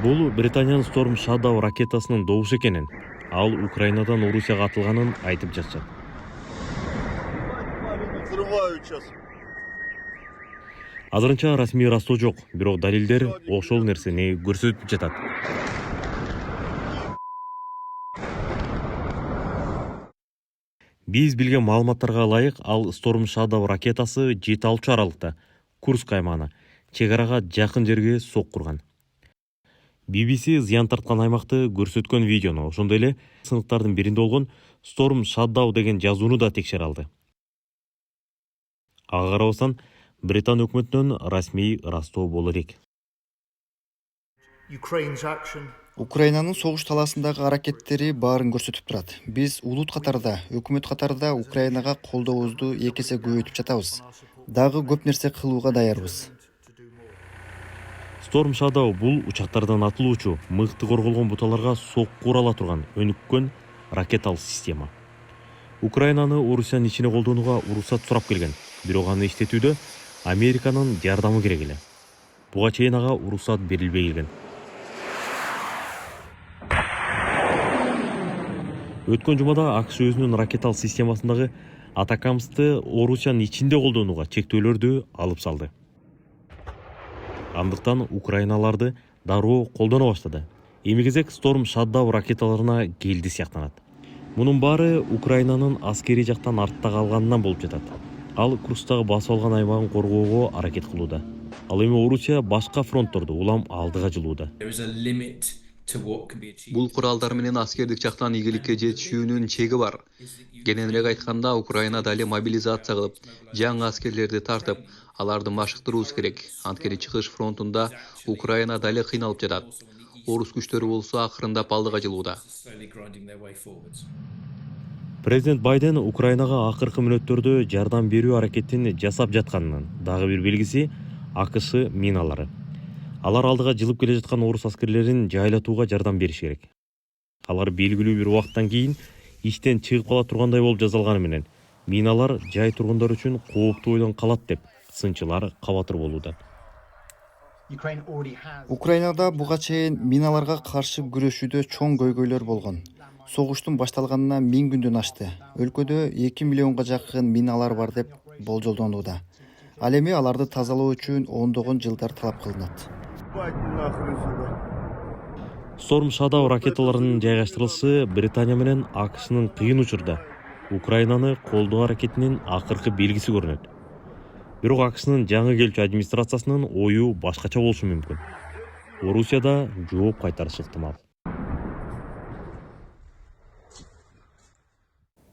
Бул Британиянын Storm Shadow ракетасынын добушу экенин, ал Украинадан Орусияга атылганын айтып жатышат. Азырынча расмий ырастоо жок, бирок далилдер ошол нерсени көрсөтүп жатат. Биз билген маалыматтарга ылайык, ал Storm Shadow ракетасы 7 аралыкта Курск аймагына, чек арага жакын жерге соккурган. BBC зыян тарткан аймакты көрсөткөн видеону, ошондой эле сыныктардын биринде болгон Storm Shadow деген жазууну да текшере алды. Ага карабастан Британ өкмөтүнөн расмий ырастоо боло элек. Украинанын согуш талаасындагы аракеттери баарын көрсөтүп турат. Биз улут катарда, өкмөт катарда Украинага колдообузду 2 эсе көбөйтүп жатабыз. Дагы көп нерсе кылууга даярбыз. Storm Shadow бул учактардан атылуучу, мыкты корголгон буталарга соккура ала турган өнүккөн ракеталык система. Украинаны Орусиянын ичине колдонууга уруксат сурап келген, бирок аны иштетүүдө Американын жардамы керек эле. Буга чейин ага уруксат берилбей келген. Өткөн жумада АКШ өзүнүн ракеталык системасындагы Атакамсты Орусиянын ичинде колдонууга чектөөлөрдү алып салды. Андыктан Украиналарды дароо колдоно баштады. Эми кезек Storm Shadow ракеталарына келди сыяктанат. Мунун баары Украинанын аскери жактан артта калганынан болуп жатат. Ал Курстагы басып алган аймагын коргоого аракет кылууда. Ал эми Орусия башка фронтторду улам алдыга жылууда. Бул куралдар менен аскердик жактан ийгиликке жетишүүнүн чеги бар. Кененирээк айтканда, Украина дали мобилизация кылып, жаңы аскерлерди тартып, аларды машыктыруубуз керек. Анткени чыгыш фронтунда Украина дали кыйналып жатат. Орус күчтөрү болсо акырындап алдыга жылууда. Президент Байден Украинага акыркы мүнөттөрдө жардам берүү аракетин жасап жатканынын дагы бир белгиси АКШ миналары. Алар алдыга жылып келе жаткан орус аскерлерин жайлатууга жардам бериш керек. Алар белгилүү бир убакыттан кийин иштен чыгып кала тургандай болуп жасалганы менен, миналар жай тургундар үчүн кооптуу бойдон калат деп сынчылар кабатыр болууда. Украинада буга чейин миналарга каршы күрөшүүдө чоң көйгөйлөр болгон. Согуштун башталганына 1000 күндөн ашты. Өлкөдө 2 миллионго жакын миналар бар деп болжолдонууда. Ал эми аларды тазалоо үчүн ондогон жылдар талап кылынат. Storm Shadow ракеталарынын жайгаштырылышы Британия менен АКШнын кыйын учурда Украинаны колдоо аракетинин акыркы белгиси көрүнөт. Бирок АКШнын жаңы келчү администрациясынын ою башкача болушу мүмкүн. Орусияда жооп кайтарышы ыктымал.